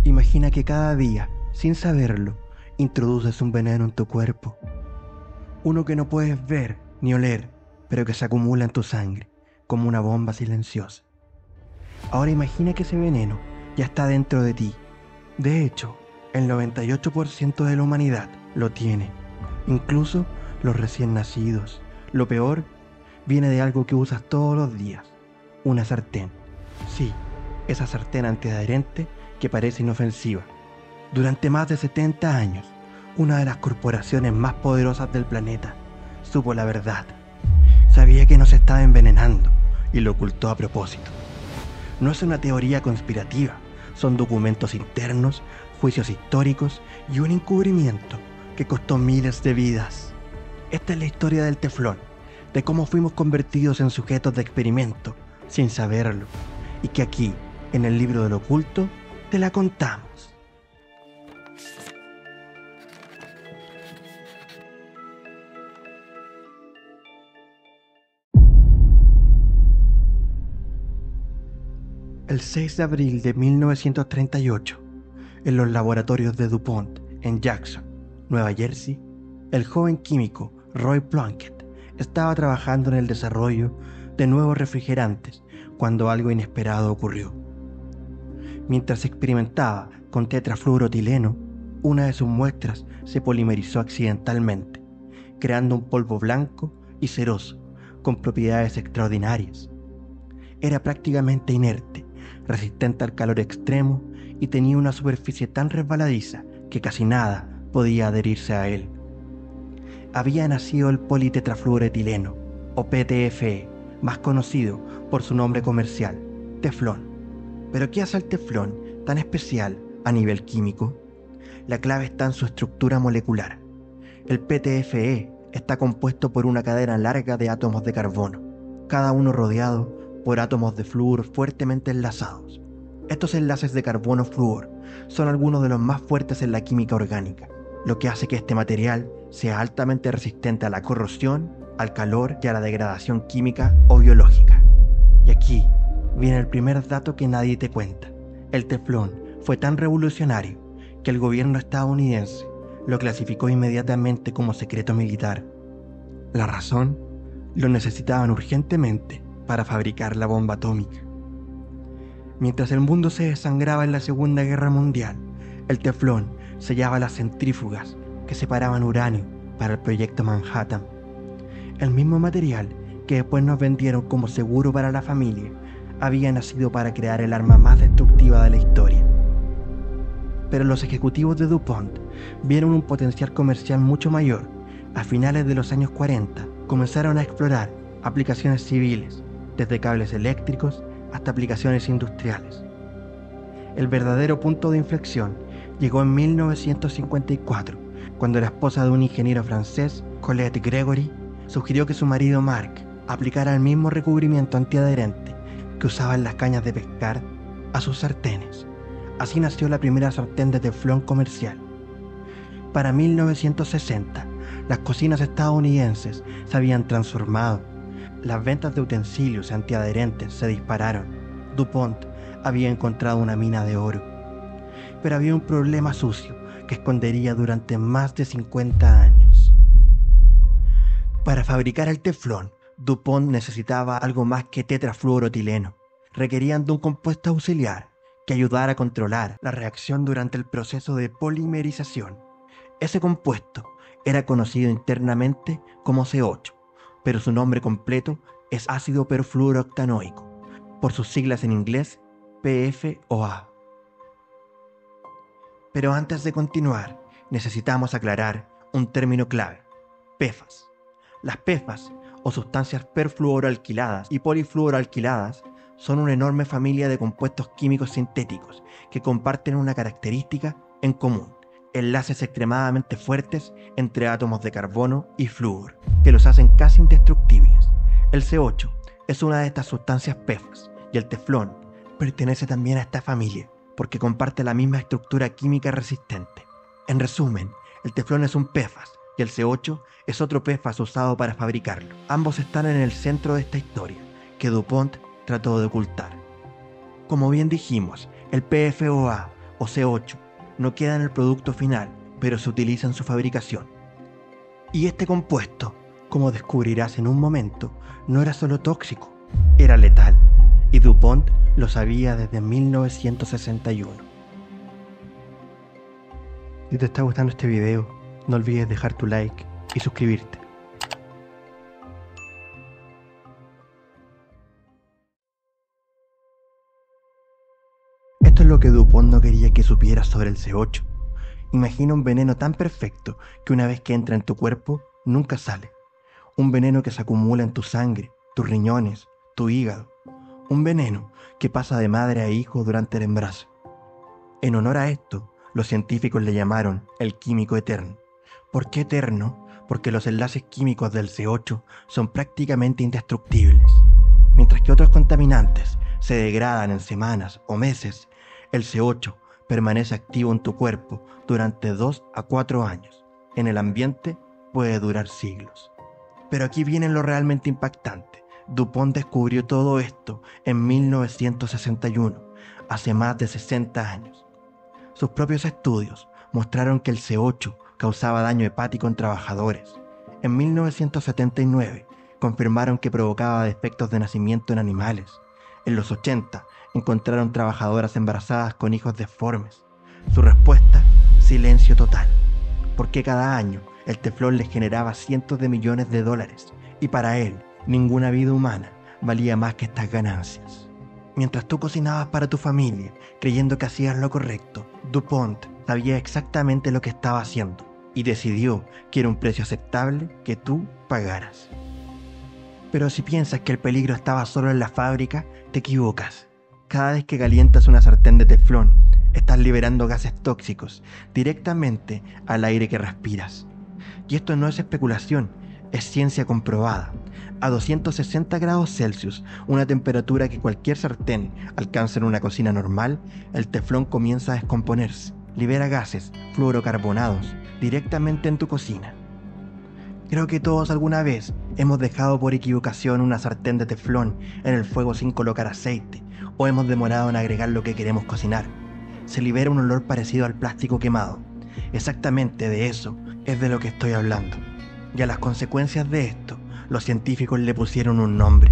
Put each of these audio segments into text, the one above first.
Imagina que cada día, sin saberlo, introduces un veneno en tu cuerpo. Uno que no puedes ver ni oler, pero que se acumula en tu sangre, como una bomba silenciosa. Ahora imagina que ese veneno ya está dentro de ti. De hecho, el 98% de la humanidad lo tiene, incluso los recién nacidos. Lo peor viene de algo que usas todos los días, una sartén. Sí, esa sartén antiadherente que parece inofensiva. Durante más de 70 años, una de las corporaciones más poderosas del planeta supo la verdad. Sabía que nos estaba envenenando y lo ocultó a propósito. No es una teoría conspirativa, son documentos internos, juicios históricos y un encubrimiento que costó miles de vidas. Esta es la historia del teflón, de cómo fuimos convertidos en sujetos de experimento sin saberlo, y que aquí, en el libro del oculto, te la contamos. El 6 de abril de 1938, en los laboratorios de DuPont en Jackson, Nueva Jersey, el joven químico Roy Plunkett estaba trabajando en el desarrollo de nuevos refrigerantes cuando algo inesperado ocurrió. Mientras experimentaba con tetrafluoroetileno, una de sus muestras se polimerizó accidentalmente, creando un polvo blanco y ceroso con propiedades extraordinarias. Era prácticamente inerte, resistente al calor extremo y tenía una superficie tan resbaladiza que casi nada podía adherirse a él. Había nacido el politetrafluoroetileno, o PTFE, más conocido por su nombre comercial, teflón. ¿Pero qué hace el teflón tan especial a nivel químico? La clave está en su estructura molecular. El PTFE está compuesto por una cadena larga de átomos de carbono, cada uno rodeado por átomos de flúor fuertemente enlazados. Estos enlaces de carbono-flúor son algunos de los más fuertes en la química orgánica, lo que hace que este material sea altamente resistente a la corrosión, al calor y a la degradación química o biológica. Y aquí viene el primer dato que nadie te cuenta. El teflón fue tan revolucionario que el gobierno estadounidense lo clasificó inmediatamente como secreto militar. La razón, lo necesitaban urgentemente para fabricar la bomba atómica. Mientras el mundo se desangraba en la Segunda Guerra Mundial, el teflón sellaba las centrífugas que separaban uranio para el proyecto Manhattan. El mismo material que después nos vendieron como seguro para la familia había nacido para crear el arma más destructiva de la historia. Pero los ejecutivos de DuPont vieron un potencial comercial mucho mayor. A finales de los años 40 comenzaron a explorar aplicaciones civiles, desde cables eléctricos hasta aplicaciones industriales. El verdadero punto de inflexión llegó en 1954, cuando la esposa de un ingeniero francés, Colette Gregory, sugirió que su marido Marc aplicara el mismo recubrimiento antiadherente que usaba en las cañas de pescar a sus sartenes. Así nació la primera sartén de teflón comercial. Para 1960, las cocinas estadounidenses se habían transformado. Las ventas de utensilios antiadherentes se dispararon. DuPont había encontrado una mina de oro. Pero había un problema sucio que escondería durante más de 50 años. Para fabricar el teflón, DuPont necesitaba algo más que tetrafluoroetileno. Requerían de un compuesto auxiliar que ayudara a controlar la reacción durante el proceso de polimerización. Ese compuesto era conocido internamente como C8, pero su nombre completo es ácido perfluorooctanoico, por sus siglas en inglés PFOA. Pero antes de continuar, necesitamos aclarar un término clave: PFAS. Las PFAS, o sustancias perfluoroalquiladas y polifluoroalquiladas, son una enorme familia de compuestos químicos sintéticos que comparten una característica en común: enlaces extremadamente fuertes entre átomos de carbono y flúor, que los hacen casi indestructibles. El C8 es una de estas sustancias PFAS, y el teflón pertenece también a esta familia, porque comparte la misma estructura química resistente. En resumen, el teflón es un PFAS, y el C8 es otro PFAS usado para fabricarlo. Ambos están en el centro de esta historia, que DuPont trató de ocultar. Como bien dijimos, el PFOA, o C8 no queda en el producto final, pero se utiliza en su fabricación. Y este compuesto, como descubrirás en un momento, no era solo tóxico, era letal, y DuPont lo sabía desde 1961. Si te está gustando este video, no olvides dejar tu like y suscribirte. Esto es lo que DuPont no quería que supieras sobre el C8. Imagina un veneno tan perfecto que una vez que entra en tu cuerpo, nunca sale. Un veneno que se acumula en tu sangre, tus riñones, tu hígado. Un veneno que pasa de madre a hijo durante el embarazo. En honor a esto, los científicos le llamaron el químico eterno. ¿Por qué eterno? Porque los enlaces químicos del C8 son prácticamente indestructibles. Mientras que otros contaminantes se degradan en semanas o meses, el C8 permanece activo en tu cuerpo durante 2 a 4 años. En el ambiente puede durar siglos. Pero aquí viene lo realmente impactante. DuPont descubrió todo esto en 1961, hace más de 60 años. Sus propios estudios mostraron que el C8 causaba daño hepático en trabajadores. En 1979 confirmaron que provocaba defectos de nacimiento en animales. En los 80 encontraron trabajadoras embarazadas con hijos deformes. Su respuesta: silencio total. Porque cada año el teflón les generaba cientos de millones de dólares y para él ninguna vida humana valía más que estas ganancias. Mientras tú cocinabas para tu familia creyendo que hacías lo correcto, DuPont sabía exactamente lo que estaba haciendo y decidió que era un precio aceptable que tú pagaras. Pero si piensas que el peligro estaba solo en la fábrica, te equivocas. Cada vez que calientas una sartén de teflón, estás liberando gases tóxicos directamente al aire que respiras. Y esto no es especulación, es ciencia comprobada. A 260 grados Celsius, una temperatura que cualquier sartén alcanza en una cocina normal, el teflón comienza a descomponerse. Libera gases fluorocarbonados directamente en tu cocina. Creo que todos alguna vez hemos dejado por equivocación una sartén de teflón en el fuego sin colocar aceite, o hemos demorado en agregar lo que queremos cocinar. Se libera un olor parecido al plástico quemado. Exactamente de eso es de lo que estoy hablando. Y a las consecuencias de esto, los científicos le pusieron un nombre: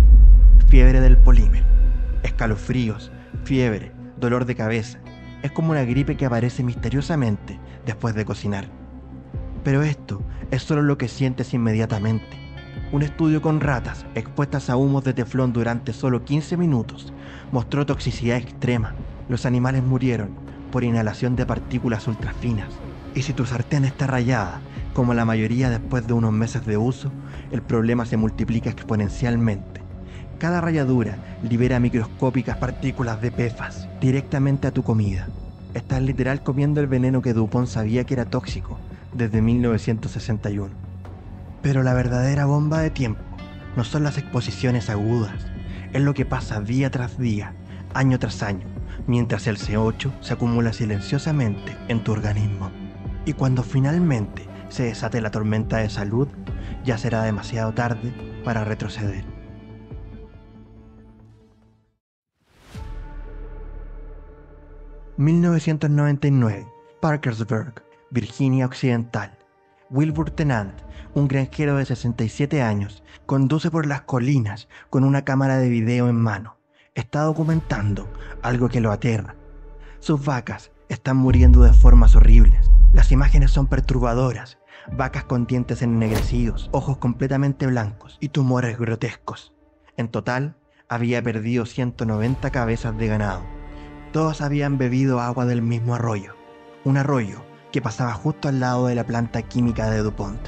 fiebre del polímero. Escalofríos, fiebre, dolor de cabeza. Es como una gripe que aparece misteriosamente después de cocinar. Pero esto es solo lo que sientes inmediatamente. Un estudio con ratas expuestas a humos de teflón durante solo 15 minutos mostró toxicidad extrema. Los animales murieron por inhalación de partículas ultrafinas. Y si tu sartén está rayada, como la mayoría después de unos meses de uso, el problema se multiplica exponencialmente. Cada rayadura libera microscópicas partículas de PFAS directamente a tu comida. Estás literal comiendo el veneno que DuPont sabía que era tóxico desde 1961. Pero la verdadera bomba de tiempo no son las exposiciones agudas, es lo que pasa día tras día, año tras año, mientras el C8 se acumula silenciosamente en tu organismo. Y cuando finalmente se desate la tormenta de salud, ya será demasiado tarde para retroceder. ...1999, Parkersburg, Virginia Occidental. Wilbur Tennant, un granjero de 67 años, conduce por las colinas con una cámara de video en mano. Está documentando algo que lo aterra. Sus vacas están muriendo de formas horribles. Las imágenes son perturbadoras. Vacas con dientes ennegrecidos, ojos completamente blancos y tumores grotescos. En total, había perdido 190 cabezas de ganado. Todos habían bebido agua del mismo arroyo. Un arroyo que pasaba justo al lado de la planta química de DuPont.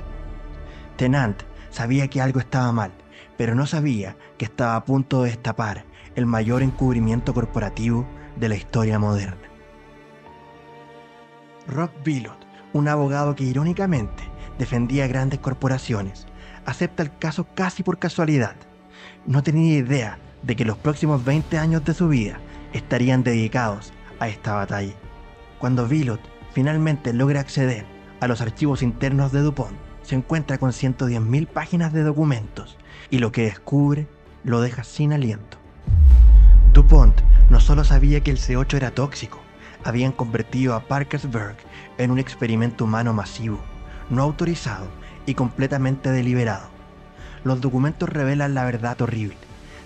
Tennant sabía que algo estaba mal, pero no sabía que estaba a punto de destapar el mayor encubrimiento corporativo de la historia moderna. Rob Bilott, un abogado que irónicamente defendía grandes corporaciones, acepta el caso casi por casualidad. No tenía idea de que los próximos 20 años de su vida estarían dedicados a esta batalla. Cuando Bilott finalmente logra acceder a los archivos internos de DuPont, se encuentra con 110.000 páginas de documentos y lo que descubre lo deja sin aliento. DuPont no solo sabía que el C8 era tóxico, habían convertido a Parkersburg en un experimento humano masivo, no autorizado y completamente deliberado. Los documentos revelan la verdad horrible.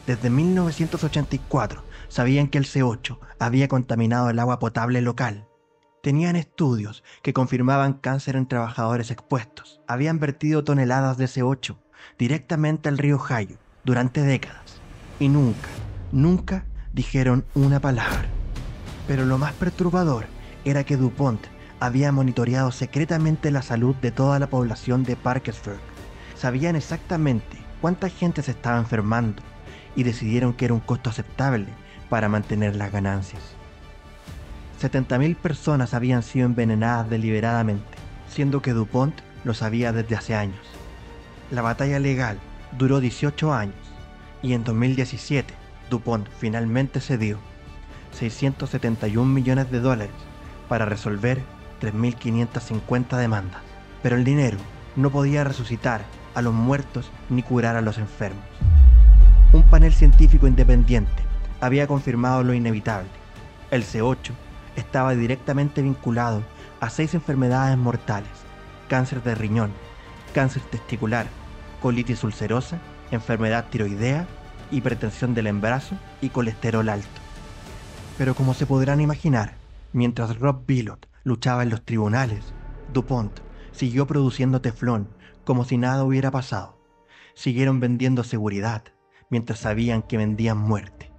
Desde 1984 sabían que el C8 había contaminado el agua potable local. Tenían estudios que confirmaban cáncer en trabajadores expuestos. Habían vertido toneladas de C8 directamente al río Ohio durante décadas. Y nunca dijeron una palabra. Pero lo más perturbador era que DuPont había monitoreado secretamente la salud de toda la población de Parkersburg. Sabían exactamente cuánta gente se estaba enfermando y decidieron que era un costo aceptable para mantener las ganancias. 70.000 personas habían sido envenenadas deliberadamente, siendo que DuPont lo sabía desde hace años. La batalla legal duró 18 años y en 2017 DuPont finalmente cedió $671 millones para resolver 3.550 demandas. Pero el dinero no podía resucitar a los muertos ni curar a los enfermos. Un panel científico independiente había confirmado lo inevitable. El C8 estaba directamente vinculado a 6 enfermedades mortales: cáncer de riñón, cáncer testicular, colitis ulcerosa, enfermedad tiroidea, hipertensión del embarazo y colesterol alto. Pero como se podrán imaginar, mientras Rob Bilott luchaba en los tribunales, DuPont siguió produciendo teflón como si nada hubiera pasado. Siguieron vendiendo seguridad mientras sabían que vendían muerte.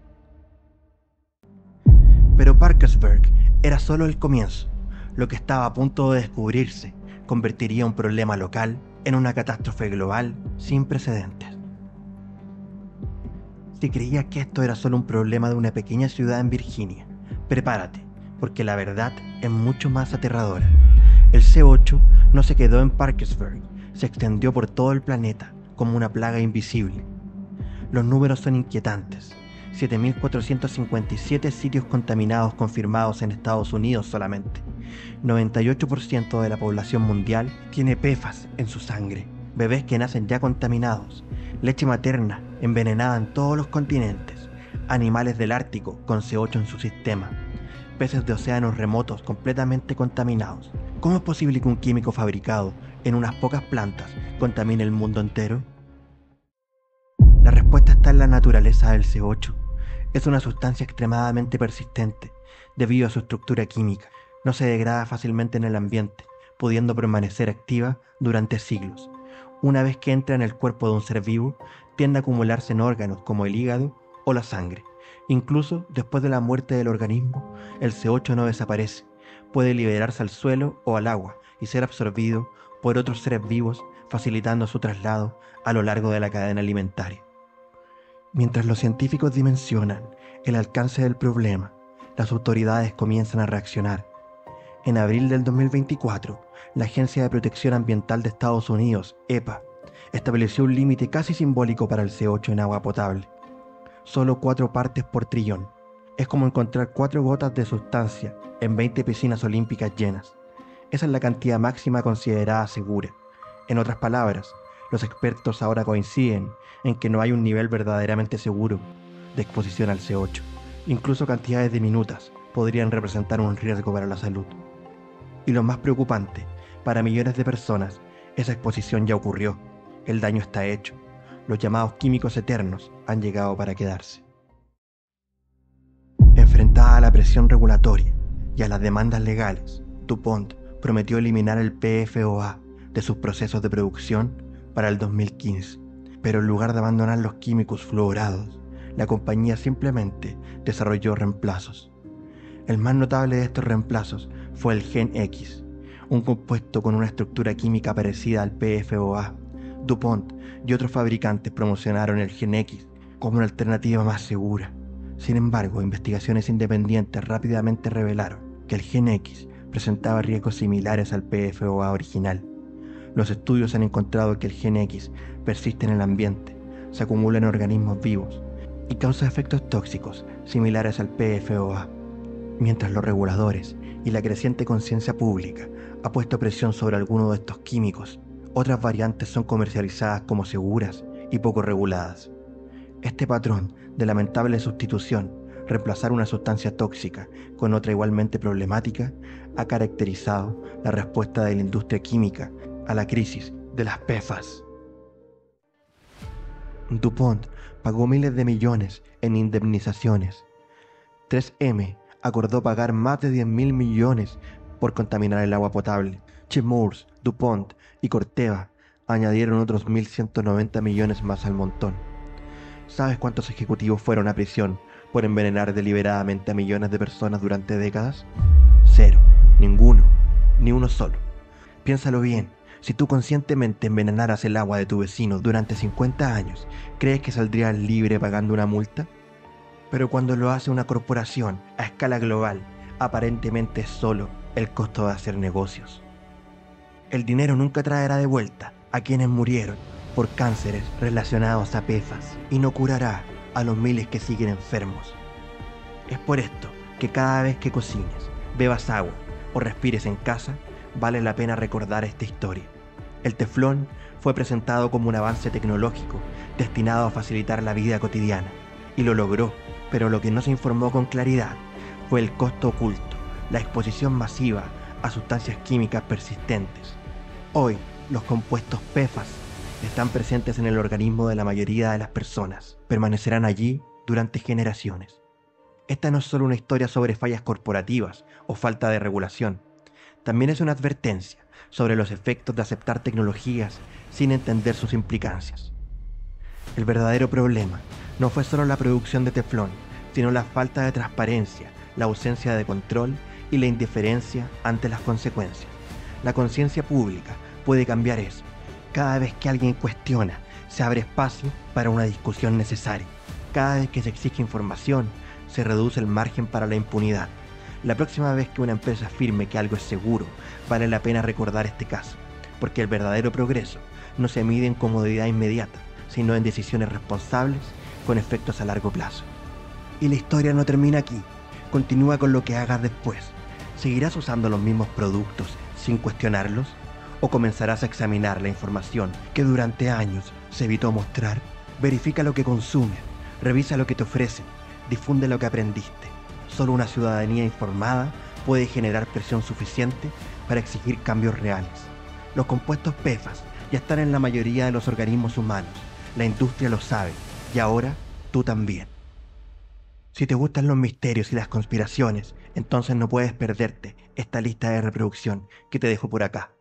Pero Parkersburg era solo el comienzo. Lo que estaba a punto de descubrirse convertiría un problema local en una catástrofe global sin precedentes. Si creías que esto era solo un problema de una pequeña ciudad en Virginia, prepárate, porque la verdad es mucho más aterradora. El C8 no se quedó en Parkersburg, se extendió por todo el planeta como una plaga invisible. Los números son inquietantes. 7.457 sitios contaminados confirmados en Estados Unidos solamente. 98% de la población mundial tiene PFAS en su sangre. Bebés que nacen ya contaminados. Leche materna envenenada en todos los continentes. Animales del Ártico con C8 en su sistema. Peces de océanos remotos completamente contaminados. ¿Cómo es posible que un químico fabricado en unas pocas plantas contamine el mundo entero? La respuesta está en la naturaleza del C8. Es una sustancia extremadamente persistente debido a su estructura química. No se degrada fácilmente en el ambiente, pudiendo permanecer activa durante siglos. Una vez que entra en el cuerpo de un ser vivo, tiende a acumularse en órganos como el hígado o la sangre. Incluso después de la muerte del organismo, el C8 no desaparece. Puede liberarse al suelo o al agua y ser absorbido por otros seres vivos, facilitando su traslado a lo largo de la cadena alimentaria. Mientras los científicos dimensionan el alcance del problema, las autoridades comienzan a reaccionar. En abril del 2024, la Agencia de Protección Ambiental de Estados Unidos, EPA, estableció un límite casi simbólico para el C8 en agua potable. Solo 4 partes por trillón. Es como encontrar 4 gotas de sustancia en 20 piscinas olímpicas llenas. Esa es la cantidad máxima considerada segura. En otras palabras, los expertos ahora coinciden en que no hay un nivel verdaderamente seguro de exposición al C8. Incluso cantidades diminutas podrían representar un riesgo para la salud. Y lo más preocupante, para millones de personas, esa exposición ya ocurrió. El daño está hecho. Los llamados químicos eternos han llegado para quedarse. Enfrentada a la presión regulatoria y a las demandas legales, DuPont prometió eliminar el PFOA de sus procesos de producción para el 2015. Pero en lugar de abandonar los químicos fluorados, la compañía simplemente desarrolló reemplazos. El más notable de estos reemplazos fue el Gen X, un compuesto con una estructura química parecida al PFOA. DuPont y otros fabricantes promocionaron el Gen X como una alternativa más segura. Sin embargo, investigaciones independientes rápidamente revelaron que el Gen X presentaba riesgos similares al PFOA original. Los estudios han encontrado que el Gen X persiste en el ambiente, se acumula en organismos vivos y causa efectos tóxicos similares al PFOA. Mientras los reguladores y la creciente conciencia pública ha puesto presión sobre algunos de estos químicos, otras variantes son comercializadas como seguras y poco reguladas. Este patrón de lamentable sustitución reemplazar una sustancia tóxica con otra igualmente problemática ha caracterizado la respuesta de la industria química a la crisis de las PFAS. DuPont pagó miles de millones en indemnizaciones. 3M acordó pagar más de 10.000 millones por contaminar el agua potable. Chemours, DuPont y Corteva añadieron otros 1.190 millones más al montón. ¿Sabes cuántos ejecutivos fueron a prisión por envenenar deliberadamente a millones de personas durante décadas? 0. Ninguno. Ni uno solo. Piénsalo bien. Si tú conscientemente envenenaras el agua de tu vecino durante 50 años, ¿crees que saldrías libre pagando una multa? Pero cuando lo hace una corporación a escala global, aparentemente es solo el costo de hacer negocios. El dinero nunca traerá de vuelta a quienes murieron por cánceres relacionados a PFAS y no curará a los miles que siguen enfermos. Es por esto que cada vez que cocines, bebas agua o respires en casa, vale la pena recordar esta historia. El teflón fue presentado como un avance tecnológico destinado a facilitar la vida cotidiana, y lo logró, pero lo que no se informó con claridad fue el costo oculto, la exposición masiva a sustancias químicas persistentes. Hoy, los compuestos PFAS están presentes en el organismo de la mayoría de las personas, permanecerán allí durante generaciones. Esta no es solo una historia sobre fallas corporativas o falta de regulación, también es una advertencia sobre los efectos de aceptar tecnologías sin entender sus implicancias. El verdadero problema no fue solo la producción de teflón, sino la falta de transparencia, la ausencia de control y la indiferencia ante las consecuencias. La conciencia pública puede cambiar eso. Cada vez que alguien cuestiona, se abre espacio para una discusión necesaria. Cada vez que se exige información, se reduce el margen para la impunidad. La próxima vez que una empresa afirme que algo es seguro, vale la pena recordar este caso, porque el verdadero progreso no se mide en comodidad inmediata, sino en decisiones responsables con efectos a largo plazo. Y la historia no termina aquí, continúa con lo que hagas después. ¿Seguirás usando los mismos productos sin cuestionarlos? ¿O comenzarás a examinar la información que durante años se evitó mostrar? Verifica lo que consumes, revisa lo que te ofrecen, difunde lo que aprendiste. Solo una ciudadanía informada puede generar presión suficiente para exigir cambios reales. Los compuestos PFAS ya están en la mayoría de los organismos humanos. La industria lo sabe y ahora tú también. Si te gustan los misterios y las conspiraciones, entonces no puedes perderte esta lista de reproducción que te dejo por acá.